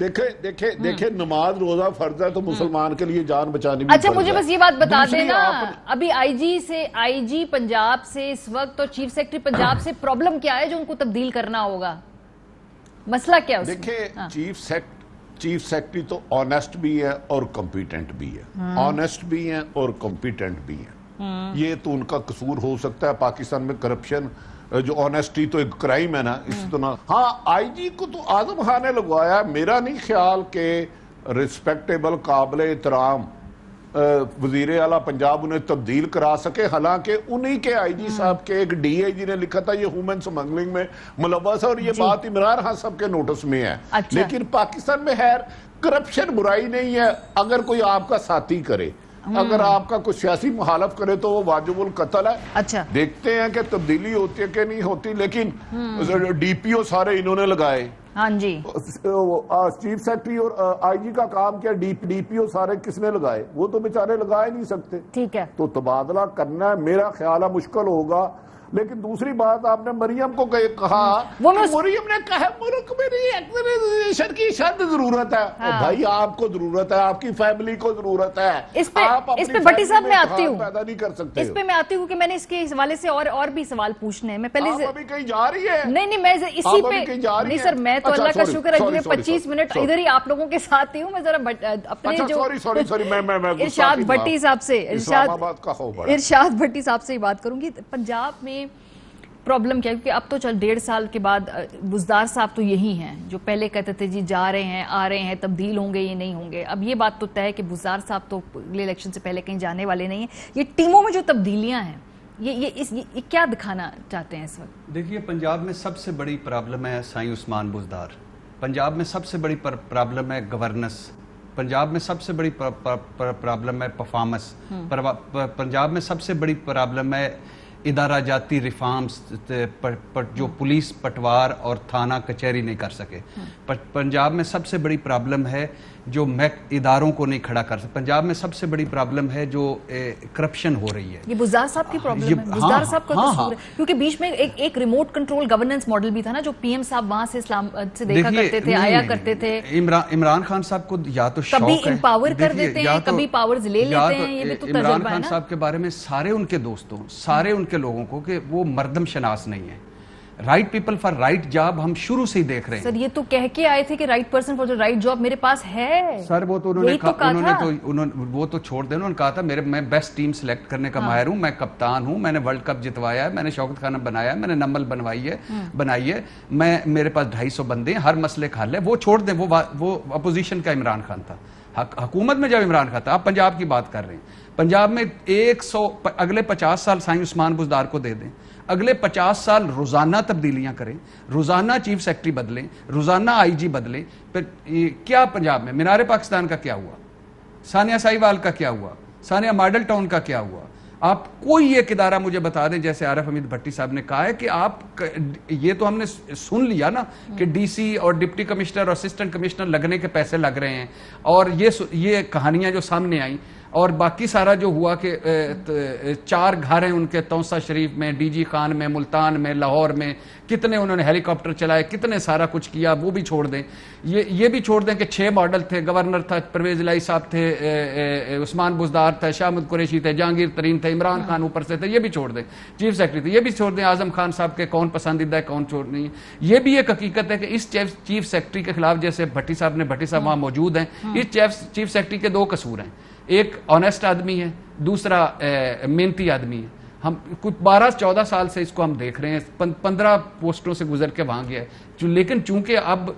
دیکھیں نماز روزہ فرض ہے تو مسلمان کے لیے جان بچانی بھی اچھا فرض مجھے ہے۔ بس یہ بات بتا دوسری دینا، آپ ابھی آئی جی پنجاب سے اس وقت اور چیف سیکرٹری پنجاب سے پرابلم کیا ہے جو ان کو تبدیل کرنا ہوگا؟ مسئلہ کیا ہے؟ دیکھیں چیف سیکرٹری تو آنیسٹ بھی ہے اور کمپیٹنٹ بھی ہے، آنیسٹ بھی ہیں اور کمپیٹنٹ بھی ہیں، یہ تو ان کا قصور ہو سکتا ہے۔ پاکستان میں کرپشن جو آنیسٹی تو ایک کرائم ہے نا، اس طرح ہاں آئی جی کو تو اعظم خان نے لگوایا، میرا نہیں خیال کہ ریسپیکٹیبل قابل احترام وزیر اعلیٰ پنجاب انہیں تبدیل کرا سکے، حالانکہ انہی کے آئی جی صاحب کے ایک ڈی آئی جی نے لکھا تھا یہ ہیومن سمگلنگ میں ملوث ہے، اور یہ بات عمران خان صاحب کے نوٹس میں ہے۔ لیکن پاکستان میں خیر کرپشن برائی نہیں ہے، اگر کوئی آپ کا ساتھی کرے، اگر آپ کا کوئی سیاسی مخالف کرے تو وہ واجب القتل ہے۔ اچھا دیکھتے ہیں کہ تبدیلی ہوتی ہے کہ نہیں ہوتی، لیکن ڈی پی او سارے انہوں نے لگائے، ہاں جی چیف سیکرٹری اور آئی جی کا کام کیا، ڈی پی او سارے کس نے لگائے؟ وہ تو بیچارے لگا ہی نہیں سکتے۔ ٹھیک ہے، تو تبادلہ کرنا ہے میرا خیال ہے مشکل ہوگا۔ لیکن دوسری بات آپ نے مریم کو کہا، مریم نے کہا ملک میں ایکٹیویزیشن کی شد ضرورت ہے۔ بھائی آپ کو ضرورت ہے، آپ کی فیملی کو ضرورت ہے، آپ اس پہ بٹی صاحب میں آتی ہوں، پیدا نہیں کر سکتے۔ اس پہ میں آتی ہوں کہ میں نے اس کے حوالے سے اور بھی سوال پوچھنے ہیں۔ میں پہلے آپ ابھی کہیں جا رہی ہے؟ نہیں میں اسی پہ نہیں سر، میں تو اللہ کا شکر ہے 25 منٹ ادھر ہی آپ لوگوں کے ساتھ ہی ہوں۔ میں ذرا اپنے جو ارشاد بھٹی صاحب سے ارشاد بھٹی صاحب سے بات کروں گی، پنجاب میں پرابلم کیا؟ کیونکہ اب تو 1.5 سال کے بعد بزدار صاحب تو یہی ہیں جو پہلے کہتے تھے جی جا رہے ہیں آ رہے ہیں، تبدیل ہوں گے یہ نہیں ہوں گے۔ اب یہ بات تو طے ہے کہ بزدار صاحب تو اگلے الیکشن سے پہلے کہیں جانے والے نہیں ہیں۔ یہ ٹیموں میں جو تبدیلیاں ہیں یہ کیا دکھانا چاہتے ہیں اس وقت؟ دیکھیے پنجاب میں سب سے بڑی پرابلم ہے سائیں عثمان بزدار، پنجاب میں سب سے بڑی پرابلم ہے گورننس، پنجاب میں سب سے بڑی پرابلم ہے پرفارمنس، پنجاب میں سب سے بڑی پرابلم ہے ادارہ جاتی ریفارمز جو پولیس پٹوار اور تھانہ کچہری نہیں کر سکے۔ پنجاب میں سب سے بڑی پرابلم ہے جو اداروں کو نہیں کھڑا کر سکتے۔ پنجاب میں سب سے بڑی پرابلم ہے جو کرپشن ہو رہی ہے۔ یہ بزدار صاحب کی پرابلم ہے، بزدار صاحب کا قصور ہے، کیونکہ بیچ میں ایک ریموٹ کنٹرول گورننس ماڈل بھی تھا نا، جو پی ایم صاحب وہاں سے اسلام سے دیکھا کرتے تھے، آیا کرتے تھے۔ عمران خان صاحب کو یا تو شوق ہے، کبھی امپاور کر دیتے ہیں، کبھی پاورز لے لیتے ہیں، یہ بھی تو تجربہ ہے نا۔ عمران خان صاحب کے بارے میں سارے ان کے دوستوں، سارے ان کے لوگوں کو کہ وہ مردم شناس نہیں ہے، right people for right job ہم شروع سے ہی دیکھ رہے ہیں۔ سر یہ تو کہہ کے آئے تھے کہ right person for the right job میرے پاس ہے۔ سر وہ تو وہ تو چھوڑ دیں، انہوں نے کہا تھا میں بیسٹ ٹیم سلیکٹ کرنے کا ماہر ہوں، میں کپتان ہوں، میں نے ورلڈ کپ جتوایا ہے، میں نے شوکت خانہ بنایا ہے، میں نے نمل بنائی ہے، میرے پاس 250 بندے ہیں، ہر مسئلے کا حل ہے۔ وہ چھوڑ دیں، وہ اپوزیشن کا عمران خان تھا، حکومت میں جب عمران خان تھا۔ آپ پنجاب کی بات کر رہے ہیں، پنجاب میں اگلے 50 سال سائیں عثمان بزدار کو دے دیں، اگلے 50 سال روزانہ تبدیلیاں کریں، روزانہ چیف سیکرٹری بدلیں، روزانہ آئی جی بدلیں، پھر کیا پنجاب میں مینار پاکستان کا کیا ہوا، ثانیہ ساہیوال کا کیا ہوا، ثانیہ ماڈل ٹاؤن کا کیا ہوا؟ آپ کوئی ایک ادارہ مجھے بتا دیں، جیسے عارف حمید بھٹی صاحب نے کہا ہے کہ آپ یہ تو ہم نے سن لیا نا کہ ڈی سی اور ڈپٹی کمشنر اور اسسٹنٹ کمشنر لگنے کے پیسے لگ رہے ہیں، اور یہ کہانیاں جو سامنے آئیں، اور باقی سارا جو ہوا کہ 4 گھر ہیں ان کے توسا شریف میں، ڈی جی خان میں، ملتان میں، لاہور میں، کتنے انہوں نے ہیلی کاپٹر چلائے، کتنے سارا کچھ کیا، وہ بھی چھوڑ دیں۔ یہ بھی چھوڑ دیں کہ 6 ماڈل تھے، گورنر تھا پرویز الہی صاحب تھے، عثمان بزدار تھے، شاہ محمود قریشی تھے، جہانگیر ترین تھے، عمران خان اوپر سے تھے، یہ بھی چھوڑ دیں، چیف سیکرٹری تھے، یہ بھی چھوڑ دیں، اعظم خان صاحب کے کون پسندیدہ ہے کون چھوڑ نہیں۔ یہ بھی ایک حقیقت ہے کہ اس چیف سیکرٹری کے خلاف، جیسے بھٹی صاحب وہاں موجود ہیں، اس چیف سیکرٹری کے 2 قصور ہیں، ایک آنیسٹ آدمی ہے، دوسرا محنتی آدمی ہے۔ ہم کچھ 12-14 سال سے اس کو ہم دیکھ رہے ہیں، 15 پوسٹوں سے گزر کے وہاں گیا ہے، لیکن چونکہ اب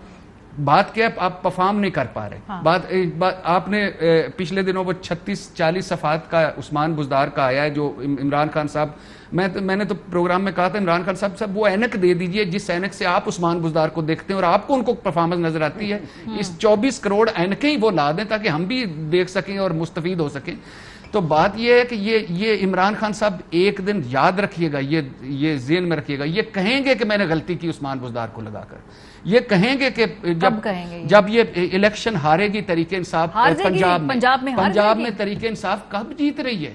بات کیا آپ پرفارم نہیں کر پا رہے۔ بات آپ نے پچھلے دنوں وہ 36-40 صفحات کا عثمان بزدار کا آیا ہے جو عمران خان صاحب، میں نے تو پروگرام میں کہا تھا عمران خان صاحب وہ اینک دے دیجئے جس اینک سے آپ عثمان بزدار کو دیکھتے ہیں اور آپ کو ان کو پرفارمنس نظر آتی ہے، اس 24 کروڑ اینکیں ہی وہ لا دیں تاکہ ہم بھی دیکھ سکیں اور مستفید ہو سکیں۔ تو بات یہ ہے کہ یہ عمران خان صاحب ایک دن یاد رکھیے گا، یہ ذہن میں رکھیے گا، یہ کہیں گے کہ میں نے غلطی کی عثمان بزدار کو لگا کر، یہ کہیں گے کہ جب یہ الیکشن ہارے گی تحریک انصاف پنجاب میں تحریک انصاف کب جیت رہی ہے؟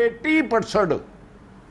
80%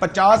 50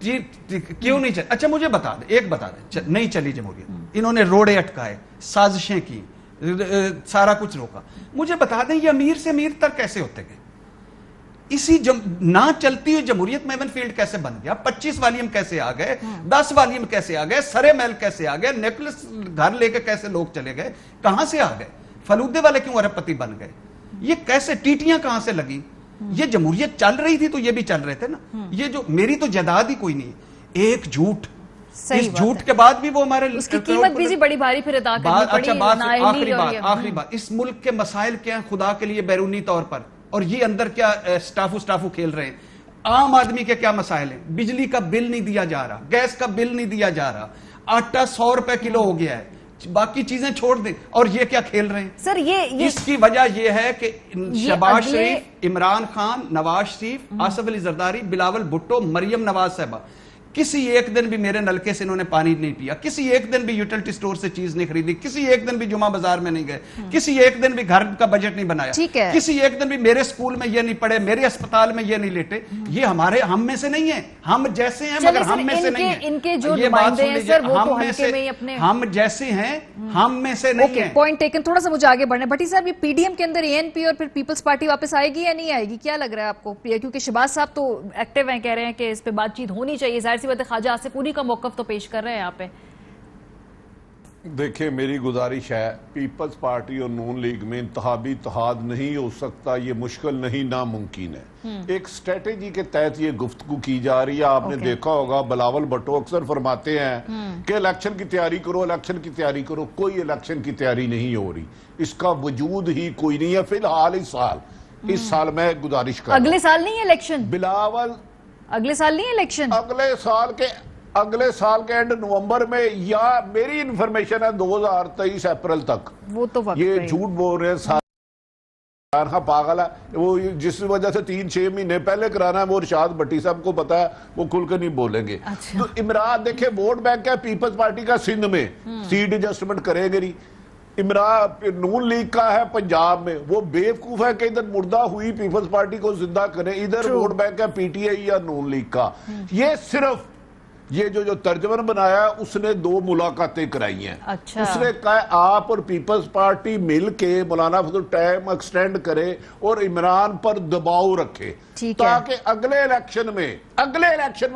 کیوں نہیں چلی؟ اچھا مجھے بتا دیں، ایک بتا دیں، نہیں چلی جمہوریت، انہوں نے روڑے اٹکائے، سازشیں کی، سارا کچھ روکا، مجھے بتا دیں یہ امیر سے امیر تک کیسے ہوتے گئے؟ اسی نہ چلتی ہوئی جمہوریت میں ایون فیلڈ کیسے بن گیا؟ 25 والیم کیسے آ گئے؟ 10 والیم کیسے آ گئے؟ سرے محل کیسے آ گئے؟ نیکلس گھر لے کے کیسے لوگ چلے گئے؟ کہاں سے آ گئے؟ فلودے والے کیوں ارب پتی بن گئے؟ یہ کیسے ٹیٹیاں کہاں سے لگی؟ یہ جمہوریت چل رہی تھی تو یہ بھی چل رہے تھے نا. یہ جو میری تو جائیداد ہی کوئی نہیں ہے, ایک جھوٹ, اس جھوٹ کے بعد بھی وہ ہمارے اس کی قیمت بھی بڑی بھاری پھر ادا کرنی پڑی. آخری بات, اس ملک کے مسائل کیا ہیں خدا کے لیے بیرونی طور پر, اور یہ اندر کیا سٹافو کھیل رہے ہیں. عام آدمی کے کیا مسائل ہیں؟ بجلی کا بل نہیں دیا جا رہا, گیس کا بل نہیں دیا جا رہا, آٹا 100 روپے کلو ہو گیا ہے, باقی چیزیں چھوڑ دیں, اور یہ کیا کھیل رہے ہیں سر. اس کی وجہ یہ ہے کہ شہباز شریف, عمران خان, نواز شریف, آصف علی زرداری, بلاول بھٹو, مریم نواز صاحبہ, کسی ایک دن بھی میرے نلکے سے انہوں نے پانی نہیں پیا, کسی ایک دن بھی یوٹیلٹی سٹور سے چیز نہیں خریدی, کسی ایک دن بھی جمعہ بازار میں نہیں گئے, کسی ایک دن بھی گھر کا بجٹ نہیں بنایا, کسی ایک دن بھی میرے سکول میں یہ نہیں پڑھے, میرے اسپتال میں یہ نہیں لیٹے. یہ ہم میں سے نہیں ہیں, ہم جیسے ہیں مگر ہم میں سے نہیں ہیں. ان کے جو نمائندے ہیں سر وہ تو ہلکے میں اپنے ہم جیسے ہیں, ہم میں سے نہیں ہیں. Point taken. تھوڑا سا مجھے آگے بڑھنا ہے. بھٹی صاحب, یہ پی ڈی ایم کے اندر اے این پی اور پھر پیپلز پارٹی واپس آئے گی یا نہیں آئے گی, کیا لگ رہا ہے آپ کو؟ کیونکہ شہباز صاحب تو ایکٹیو ہیں, کہہ رہے ہیں کہ اس پہ بات چیت ہونی چاہیے. ظاہر سی بات ہے خواجہ آصف پوری کا موقف تو پیش کر رہے ہیں یہاں پہ. دیکھیں, میری گزارش ہے, پیپلز پارٹی اور نون لیگ میں انتخابی اتحاد نہیں ہو سکتا, یہ مشکل نہیں, ناممکن ہے. ایک سٹریٹجی کے تحت یہ گفتگو کی جا رہی ہے. آپ نے دیکھا ہوگا بلاول بھٹو اکثر فرماتے ہیں کہ الیکشن کی تیاری کرو, الیکشن کی تیاری کرو. کوئی الیکشن کی تیاری نہیں ہو رہی, اس کا وجود ہی کوئی نہیں ہے فی الحال. اس سال میں گزارش کر رہا ہوں, اگلے سال نہیں ہے الیکشن, بلاول اگلے سال نہیں ہے الیکشن, اگلے سال کے اینڈ نومبر میں, یا میری انفارمیشن ہے 2023 اپریل تک. وہ تو یہ جھوٹ بول رہے ہیں, پاگل ہے وہ, جس وجہ سے 3-6 مہینے پہلے کرانا ہے وہ ارشاد بھٹی صاحب کو پتا ہے, وہ کھل کے نہیں بولیں گے. تو عمران دیکھیں ووٹ بینک ہے پیپلز پارٹی کا سندھ میں, سیٹ ایڈجسٹمنٹ کریں گے نہیں. عمران نون لیگ کا ہے پنجاب میں, وہ بیوقوف ہے کہ ادھر مردہ ہوئی پیپلز پارٹی کو زندہ کریں, ادھر ووٹ بینک ہے پی ٹی آئی یا نون لیگ کا. یہ صرف یہ جو ترجمان بنایا ہے اس نے 2 ملاقاتیں کرائی ہیں. اس نے کہا آپ اور پیپلز پارٹی مل کے مولانا فضل ٹائم ایکسٹینڈ کرے اور عمران پر دباؤ رکھے, تاکہ اگلے الیکشن میں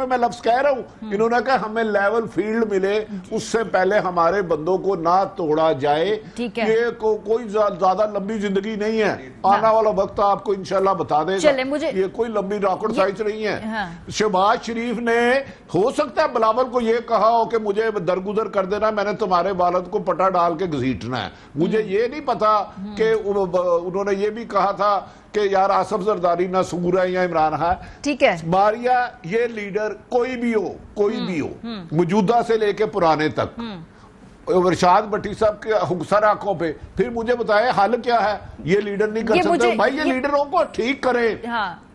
میں لفظ کہہ رہا ہوں, انہوں نے کہا ہمیں لیول فیلڈ ملے, اس سے پہلے ہمارے بندوں کو نہ توڑا جائے. یہ کوئی زیادہ لمبی زندگی نہیں ہے, آنا والا وقت آپ کو انشاءاللہ بتا دے گا. یہ کوئی لمبی راکٹ سائنس نہیں ہے. شہباز شریف نے ہو سکتا ہے بلاول کو یہ کہا ہو کہ مجھے درگزر کر دینا, میں نے تمہارے والد کو پٹا ڈال کے گھسیٹنا ہے. مجھے یہ نہیں پتا کہ انہوں نے یہ بھی کہا تھا کہ یار آصف زرداری نہ سور ہے یا عمران ہے. ٹھیک ہے, ماریا یہ لیڈر کوئی بھی ہو, موجودہ سے لے کے پرانے تک, ارشاد بھٹی صاحب کے ہکسر آنکھوں پہ, پھر مجھے بتائے حل کیا ہے. یہ لیڈر نہیں کر سکتے بھائی, یہ لیڈروں کو ٹھیک کرے.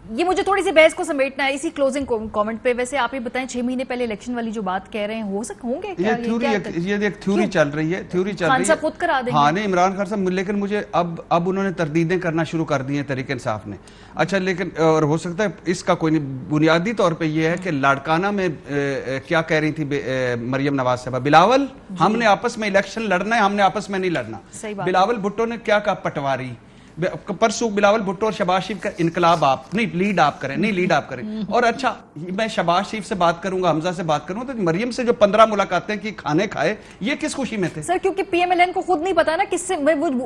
یہ مجھے تھوڑی سی بحث کو سمیٹنا ہے اسی کلوزنگ کامنٹ پہ. ویسے آپ یہ بتائیں 6 مہینے پہلے الیکشن والی جو بات کہہ رہے ہیں ہوں گے کیا؟ یہ ایک تھیوری چل رہی ہے, خان صاحب خود کرا دیں گے. ہاں نہیں, عمران خان صاحب, لیکن مجھے اب انہوں نے تردیدیں کرنا شروع کر دی ہیں تحریک انصاف نے. اچھا, لیکن اور ہو سکتا ہے اس کا کوئی نہیں, بنیادی طور پہ یہ ہے کہ لاڑکانہ میں کیا کہہ رہی تھی مریم نواز صاحبہ, بلاول ہم نے آپس میں الیکشن لڑنا ہے, ہم نے آپس میں نہیں لڑنا. بلاول بھٹو نے کیا کہا, پٹواری پرسوں بلاول بھٹو اور شہباز شریف کا انقلاب آپ نہیں, لیڈ آپ کریں. اور اچھا, میں شہباز شریف سے بات کروں گا, حمزہ سے بات کروں گا, تو مریم سے جو 15 ملاقاتیں کی, کھانے کھائے, یہ کس خوشی میں تھے سر؟ کیونکہ پی ایم ایل این کو خود نہیں پتا نا کس سے,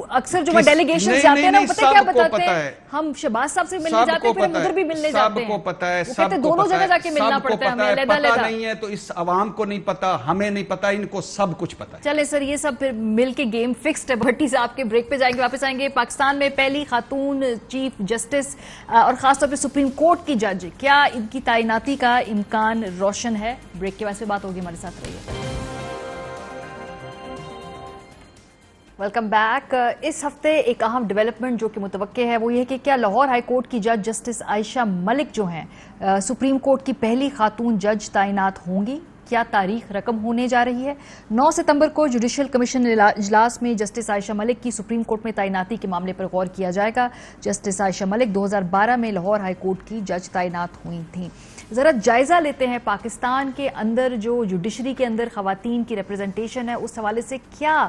اکثر جو ڈیلیگیشن جاتے ہیں نا, پتہ کیا بتاتے ہیں, ہم شہباز صاحب سے ملنے جاتے ہیں, پھر ادھر بھی ملنے جاتے ہیں. سب کو پتا ہے, سب دونوں جگہ جا کے ملنا پڑتا ہے, ہمیں علیحدہ پتا نہیں ہے, تو اس عوام کو نہیں پتا, ہمیں نہیں پتا, ان کو سب کچھ پتا ہے. چلے سر, یہ سب پھر مل کے گیم فکسڈ ہے. بھٹی صاحب کے بریک پہ جائیں گے, واپس آئیں گے. پاکستان میں پہلی خاتون چیف جسٹس اور خاص طور پہ سپریم کورٹ کی جج, کیا ان کی تعیناتی کا امکان روشن ہے؟ بریک کے بعد سے بات ہوگی, ہمارے ساتھ رہیے. Welcome back. اس ہفتے ایک اہم ڈیولپمنٹ جو کہ متوقع ہے وہ یہ کہ کیا لاہور ہائی کورٹ کی جج جسٹس عائشہ ملک جو ہیں سپریم کورٹ کی پہلی خاتون جج تعینات ہوں گی؟ کیا تاریخ رقم ہونے جا رہی ہے؟ 9 ستمبر کو جوڈیشل کمیشن اجلاس میں جسٹس عائشہ ملک کی سپریم کورٹ میں تعیناتی کے معاملے پر غور کیا جائے گا. جسٹس عائشہ ملک 2012 میں لاہور ہائی کورٹ کی جج تعینات ہوئی تھیں. ذرا جائزہ لیتے ہیں پاکستان کے اندر جو جوڈیشری کے اندر خواتین کی ریپرزنٹیشن ہے اس حوالے سے کیا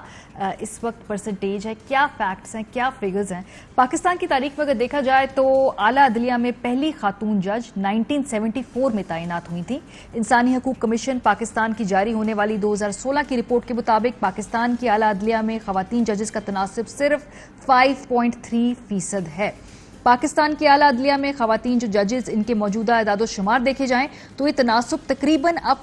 اس وقت پرسنٹیج ہے, کیا فیکٹس ہیں, کیا فگرز ہیں. پاکستان کی تاریخ میں اگر دیکھا جائے تو اعلیٰ عدلیہ میں پہلی خاتون جج 1974 میں تعینات ہوئی تھی. انسانی حقوق کمیشن پاکستان کی جاری ہونے والی 2016 کی رپورٹ کے مطابق پاکستان کی اعلیٰ عدلیہ میں خواتین ججز کا تناسب صرف 5.3% ہے. پاکستان کی اعلیٰ عدلیہ میں خواتین جو ججز ان کے موجودہ اعداد و شمار دیکھے جائیں تو یہ تناسب تقریباً اب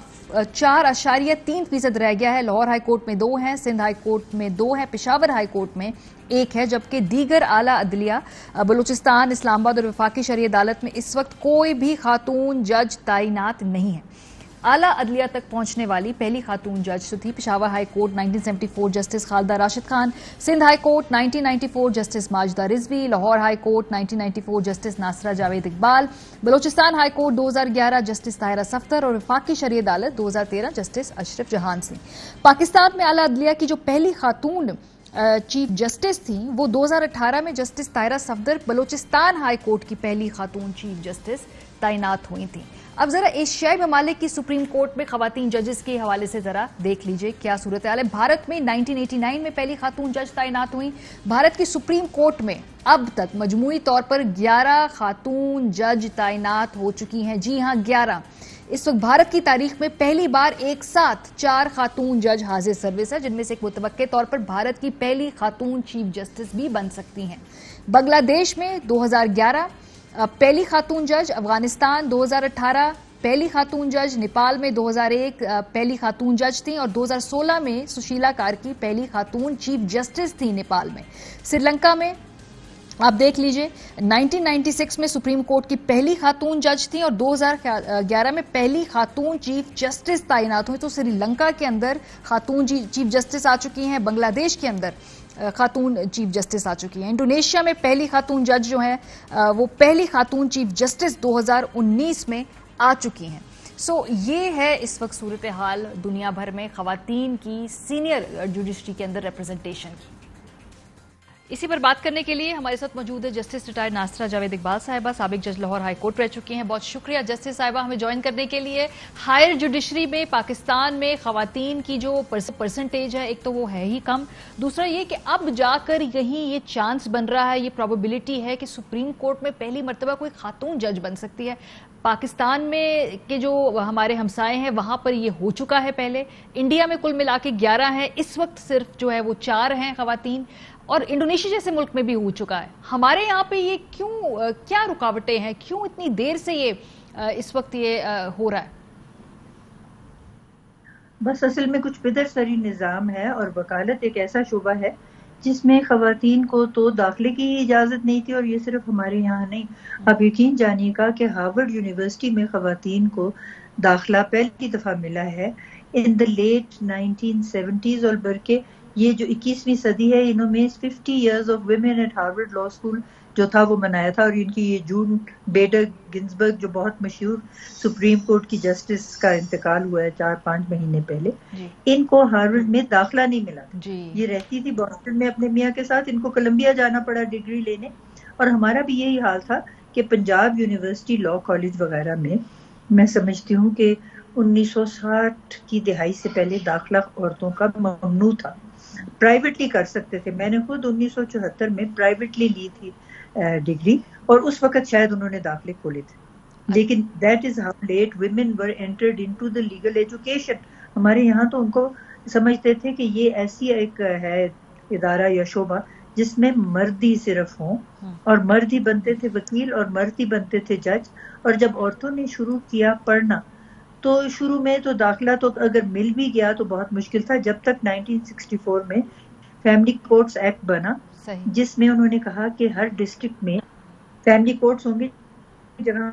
4.3% رہ گیا ہے. لاہور ہائی کورٹ میں 2 ہیں, سندھ ہائی کورٹ میں 2 ہیں, پشاور ہائی کورٹ میں 1 ہے, جبکہ دیگر اعلیٰ عدلیہ بلوچستان, اسلام آباد اور وفاقی شرعی عدالت میں اس وقت کوئی بھی خاتون جج تعینات نہیں ہے. اعلیٰ عدلیہ تک پہنچنے والی پہلی خاتون جج تو تھی Peshawar high court 1974 justice Khalida Rashid Khan, Sindh high court 1994 justice Majida Rizvi, Lahore high court 1994 justice Nasira Javed Iqbal, Balochistan high court 2011 justice Tahira Safdar اور وفاقی شرعی عدالت 2013 جسٹس اشرف جہان سنگھ. پاکستان میں اعلیٰ عدلیہ کی جو پہلی خاتون چیف جسٹس تھیں وہ 2018 میں justice Tahira Safdar Balochistan high court کی پہلی خاتون چیف جسٹس تعینات ہوئی تھیں. اب ذرا ایشیائی ممالک کی سپریم کورٹ میں خواتین ججز کے حوالے سے ذرا دیکھ لیجئے کیا صورتحال ہے. بھارت میں 1989 میں پہلی خاتون جج تعینات ہوئی. بھارت کی سپریم کورٹ میں اب تک مجموعی طور پر 11 خاتون جج تعینات ہو چکی ہیں. جی ہاں 11. اس وقت بھارت کی تاریخ میں پہلی بار ایک ساتھ 4 خاتون جج حاضر سروس ہے, جن میں سے ایک متوقع طور پر بھارت کی پہلی خاتون چیف جسٹس بھی بن سکتی ہیں. بنگلہ دیش میں 2011 پہلی خاتون جج, افغانستان 2018 پہلی خاتون جج, نیپال میں 2001 پہلی خاتون جج تھیں اور 2016 میں سشیلا کارکی پہلی خاتون چیف جسٹس تھی نیپال میں. سری لنکا میں آپ دیکھ لیجئے 1996 میں سپریم کورٹ کی پہلی خاتون جج تھیں اور 2011 میں پہلی خاتون چیف جسٹس تعینات ہوئی. تو سری لنکا کے اندر خاتون چیف جسٹس آ چکی ہیں, بنگلہ دیش کے اندر خاتون چیف جسٹس آ چکی ہیں. انڈونیشیا میں پہلی خاتون جج جو ہیں وہ پہلی خاتون چیف جسٹس 2019 میں آ چکی ہیں. سو یہ ہے اس وقت صورتحال دنیا بھر میں خواتین کی سینئر جوڈیشری کے اندر ریپرزنٹیشن کی. اسی پر بات کرنے کے لیے ہمارے ساتھ موجود ہے جسٹس ریٹائرڈ ناصرہ جاوید اقبال صاحبہ, سابق جج لاہور ہائی کورٹ رہ چکی ہیں. بہت شکریہ جسٹس صاحبہ ہمیں جوائن کرنے کے لیے. ہائر جوڈیشری میں پاکستان میں خواتین کی جو پرسنٹیج ہے ایک تو وہ ہے ہی کم, دوسرا یہ کہ اب جا کر یہیں یہ چانس بن رہا ہے, یہ پروبیبلٹی ہے کہ سپریم کورٹ میں پہلی مرتبہ کوئی خاتون جج بن سکتی ہے. پاکستان میں کے جو ہمارے ہمسائے ہیں وہاں پر یہ ہو چکا ہے پہلے. انڈیا میں کل ملا کے 11 ہیں, اس وقت صرف جو ہے وہ 4 ہیں خواتین, اور انڈونیشیا جیسے ملک میں بھی ہو چکا ہے. ہمارے یہاں پہ یہ کیا رکاوٹیں ہیں, کیوں اتنی دیر سے یہ اس وقت یہ ہو رہا ہے؟ بس اصل میں کچھ پدر سری نظام ہے, اور وکالت ایک ایسا شعبہ ہے جس میں خواتین کو تو داخلے کی ہی اجازت نہیں تھی, اور یہ صرف ہمارے یہاں نہیں. آپ یقین جانیے گا کہ ہارورڈ یونیورسٹی میں خواتین کو داخلہ پہلی دفعہ ملا ہے ان دا لیٹ 1970s, اور بلکہ یہ جو 21ویں صدی ہے انہوں میں 50 years of women at Harvard law school جو تھا وہ منایا تھا. اور ان کی یہ جون بیڈر گنزبرگ جو بہت مشہور سپریم کورٹ کی جسٹس کا انتقال ہوا ہے 4-5 مہینے پہلے, ان کو ہارورڈ میں داخلہ نہیں ملا. یہ رہتی تھی بoston میں اپنے میاں کے ساتھ, ان کو کولمبیا جانا پڑا ڈگری لینے. اور ہمارا بھی یہی حال تھا کہ پنجاب یونیورسٹی لا کالج وغیرہ میں میں سمجھتی ہوں کہ 1960 کی دہائی سے پہلے داخلہ عورتوں کا ممنوع تھا. پرائیویٹلی کر سکتے تھے. میں نے خود 1974 میں پرائیویٹلی لی تھی ڈگری, اور اس وقت شاید انہوں نے داخلے کھولے تھے. لیکن that is how late women were entered into the legal education. ہمارے یہاں تو ان کو سمجھتے تھے کہ یہ ایسی ایک ہے ادارہ یا شعبہ جس میں مرد ہی صرف ہوں, اور مرد ہی بنتے تھے وکیل اور مرد ہی بنتے تھے جج. اور جب عورتوں نے شروع کیا پڑھنا تو شروع میں تو داخلہ تو اگر مل بھی گیا تو بہت مشکل تھا, جب تک 1964 میں فیملی کورٹس ایکٹ بنا, جس میں انہوں نے کہا کہ ہر ڈسٹرکٹ میں فیملی کورٹس ہوں گے جہاں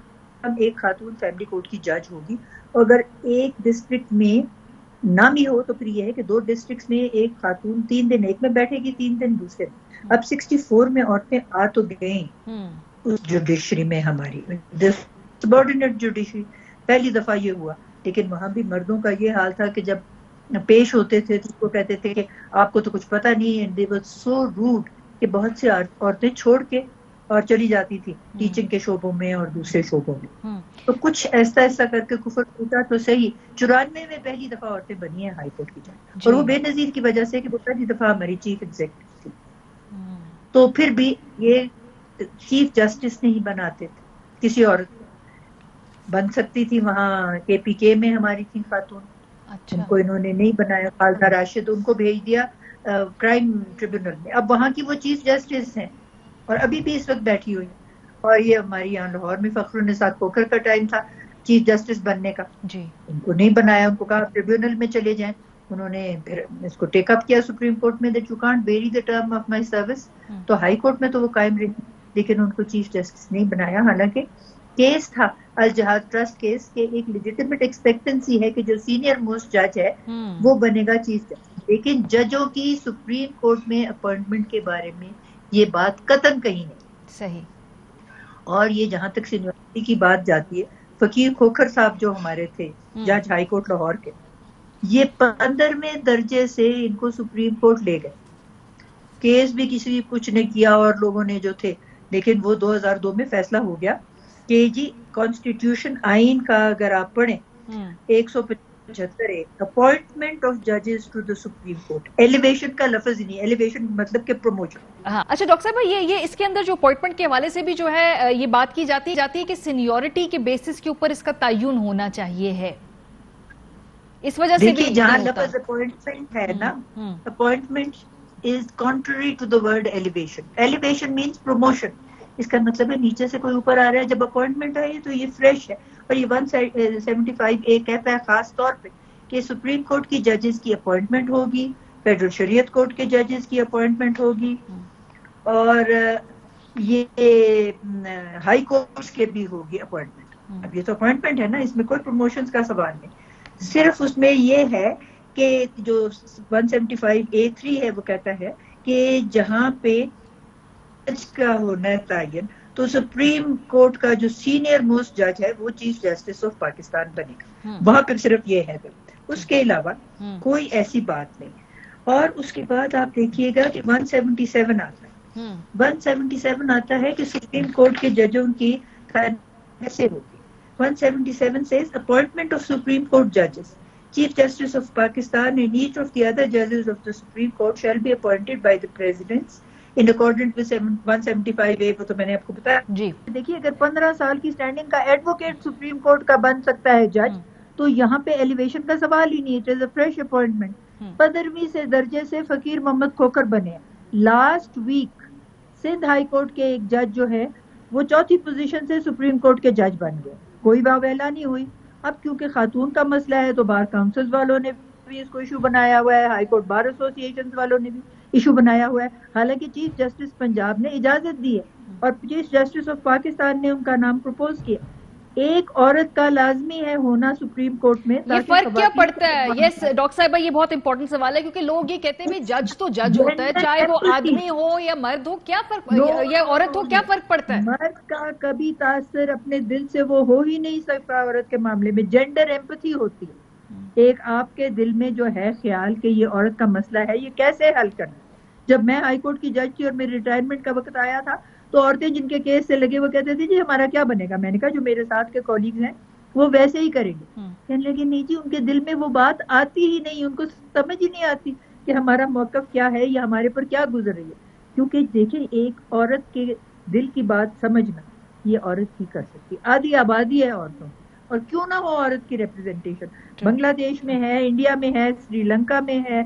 ایک خاتون فیملی کورٹ کی جج ہوگی. اور اگر ایک ڈسٹرکٹ میں نہ بھی ہو تو پھر یہ ہے کہ 2 ڈسٹرکٹس میں ایک خاتون 3 دن ایک میں بیٹھے گی, 3 دن دوسرے میں. اب 64 میں عورتیں آ تو گئیں اس جوڈیشری میں, ہماری سبارڈینیٹ جوڈیشری پہلی دفعہ یہ ہوا. لیکن وہاں بھی مردوں کا یہ حال تھا کہ جب پیش ہوتے تھے تو وہ کہتے تھے کہ آپ کو تو کچھ پتہ نہیں ہے. they were so rude کہ بہت سی عورتیں چھوڑ کے اور چلی جاتی تھی ٹیچنگ کے شعبوں میں اور دوسرے شعبوں میں. تو کچھ ایسا ایسا کر کے کفر ٹوٹا تو صحیح. 94 میں پہلی دفعہ عورتیں بنی ہیں ہائی کورٹ کی جج, اور وہ بے نظیر کی وجہ سے کہ وہ پہلی دفعہ ہماری چیف ایگزیکٹو تھی. تو پھر بھی یہ چیف جسٹس نہیں بناتے تھے, کسی عورت بن سکتی تھی. وہاں KPK میں ہماری تھی خاتون, ان کو انہوں نے نہیں بنایا. خالدہ راشد, ان کو بھیج دیا کرائم ٹریبونل میں. اب وہاں کی وہ چیف جسٹس ہیں اور ابھی بھی اس وقت بیٹھی ہوئی. اور یہ ہماری یہاں لاہور میں فخر النساء کھوکھر کا ٹائم تھا چیف جسٹس بننے کا, ان کو نہیں بنایا. ان کو کہا ٹریبونل میں چلے جائیں. انہوں نے پھر اس کو ٹیک اپ کیا سپریم کورٹ میں, that you can't very the term of my service. تو ہائی کورٹ میں تو وہ قائم رہی, لیکن ان کو چیف جسٹس نہیں بنایا. حالانکہ کیس تھا الجہاد ٹرسٹ کیس کے, ایک لیجیٹمیٹ ایکسپیکٹنسی ہے کہ جو سینئر موسٹ جج ہے وہ بنے گا چیف جسٹس. لیکن ججوں کی سپریم کورٹ میں اپوائنٹمنٹ کے بارے میں یہ بات قطعاً کہیں نہیں. صحیح. اور یہ جہاں تک سینیورٹی کی بات جاتی ہے, فقیر کھوکھر صاحب جو ہمارے تھے جج ہائی کورٹ لاہور کے, یہ 15ویں درجے سے ان کو سپریم کورٹ لے گئے. کیس بھی کسی کچھ نے کیا اور لوگوں نے جو تھے, لیکن وہ 2002 میں فیصلہ ہو گیا کہ جی کانسٹیٹیوشن آئین کا اگر آپ پڑھیں 175 اپوائنٹمنٹ آف ججز to the Supreme Court, elevation کا لفظ ہی نہیں, ایلیویشن مطلب کہ پروموشن. ہاں اچھا ڈاکٹر صاحب, یہ اس کے اندر جو اپوائنٹمنٹ کے حوالے سے بھی جو ہے یہ بات کی جاتی ہے کہ سینیورٹی کے بیسس کے اوپر اس کا تعین ہونا چاہیے ہے, اس وجہ سے بھی جہاں لفظ اپوائنٹمنٹ ہے نا, appointment is contrary to the word elevation. Elevation means promotion. اس کا مطلب ہے نیچے سے کوئی اوپر آ رہا ہے. جب اپوائنٹمنٹ آئی تو یہ فریش ہے. اور یہ 175A کہتا ہے خاص طور پہ کہ سپریم کورٹ کی ججز کی اپوائنٹمنٹ ہوگی, فیڈرل شریعت کورٹ کے ججز کی اپوائنٹمنٹ ہوگی, اور یہ ہائی کورٹس کے بھی ہوگی اپوائنٹمنٹ. اب یہ تو اپوائنٹمنٹ ہے نا, اس میں کوئی پروموشنز کا سوال نہیں. صرف اس میں یہ ہے کہ جو 175A3 ہے وہ کہتا ہے کہ جہاں پہ جج کا ہونا ہے تعین, تو سپریم کورٹ کا جو سینئر موسٹ جج ہے وہ چیف جسٹس آف پاکستان بنے گا. وہاں پہ صرف یہ ہے, اس کے علاوہ کوئی ایسی بات نہیں. اور اس کے بعد آپ دیکھیے گا کہ 177 آتا ہے. 177 آتا ہے کہ سپریم کورٹ کے ججوں کی کیسے ہوگی. 177 says appointment of Supreme Court judges. Chief Justice of Pakistan and each of the other judges of the Supreme Court shall be appointed by the President in accordance with 175A. وہ تو میں نے آپ کو بتایا. جی دیکھیے, اگر 15 سال کی اسٹینڈنگ کا ایڈوکیٹ سپریم کورٹ کا بن سکتا ہے جج, تو یہاں پہ ایلیویشن کا سوال ہی نہیں. It is a fresh appointment. 15ویں سے درجے سے فقیر محمد کھوکھر بنے. Last week Sindh high court کے ایک جج جو ہے وہ 4تھی پوزیشن سے سپریم کورٹ کے جج بن گئے. کوئی واویلا نہیں ہوئی. اب کیونکہ خاتون کا مسئلہ ہے تو بار کاؤنسل والوں نے بھی اس کو ایشو بنایا ہوا ہے, ہائی کورٹ بار ایسوسی ایشن والوں نے بھی ایشو بنایا ہوا ہے. حالانکہ چیف جسٹس پنجاب نے اجازت دی ہے اور چیف جسٹس آف پاکستان نے ان کا نام پرپوز کیا. ایک عورت کا لازمی ہے ہونا سپریم کورٹ میں. یہ فرق کیا پڑتا ہے؟ یس ڈاکٹر صاحبہ, یہ بہت امپورٹنٹ سوال ہے, کیونکہ لوگ یہ کہتے ہیں جج تو جج ہوتا ہے, چاہے وہ آدمی ہو یا مرد ہو, کیا فرق, یا عورت ہو, کیا فرق پڑتا ہے؟ مرد کا کبھی تاثر اپنے دل سے وہ ہو ہی نہیں سکتا. عورت کے معاملے میں جینڈر ایمپتھی ہوتی ہے. ایک آپ کے دل میں جو ہے خیال کہ یہ عورت کا مسئلہ ہے, یہ کیسے حل کرنا. جب میں ہائی کورٹ کی جج تھی اور میرے ریٹائرمنٹ کا وقت آیا تھا, تو عورتیں جن کے کیس سے لگے وہ کہتے تھے جی ہمارا کیا بنے گا. میں نے کہا جو میرے ساتھ کے کولیگز ہیں وہ ویسے ہی کریں گے. کہنے لگے نہیں جی, ان کے دل میں وہ بات آتی ہی نہیں, ان کو سمجھ ہی نہیں آتی کہ ہمارا موقف کیا ہے یا ہمارے پر کیا گزر رہی ہے. کیونکہ دیکھیں, ایک عورت کے دل کی بات سمجھنا یہ عورت ہی کر سکتی. آدھی آبادی ہے عورتوں, اور کیوں نہ ہو عورت کی ریپرزنٹیشن. بنگلہ دیش میں ہے, انڈیا میں ہے, سری لنکا میں ہے,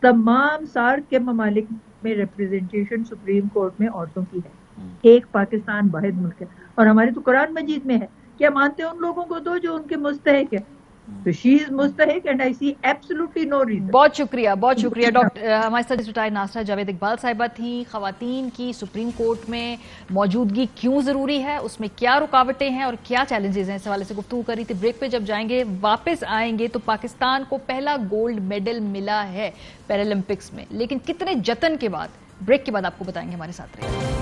تمام سارک کے ممالک میں ریپرزنٹیشن سپریم کورٹ میں عورتوں کی ہے. ایک پاکستان واحد ملک ہے, اور ہمارے تو قرآن مجید میں ہے کیا مانتے ہیں ان لوگوں کو دو جو ان کے مستحق ہے. تو شی از مستحق and I see absolutely no reason. بہت شکریہ, بہت شکریہ. ڈاکٹر ہمارے ساتھ ریٹائرڈ ناصرہ جاوید اقبال صاحبہ تھیں. خواتین کی سپریم کورٹ میں موجودگی کیوں ضروری ہے, اس میں کیا رکاوٹیں ہیں اور کیا چیلنجز ہیں, اس حوالے سے گفتگو کر رہی تھی. بریک پہ جب جائیں گے, واپس آئیں گے, تو پاکستان کو پہلا گولڈ میڈل ملا ہے پیرالمپکس میں, لیکن کتنے جتن کے بعد. بریک کے بعد آپ کو بتائیں گے, ہمارے ساتھ رہیے.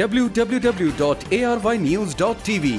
www.arYnews.tv।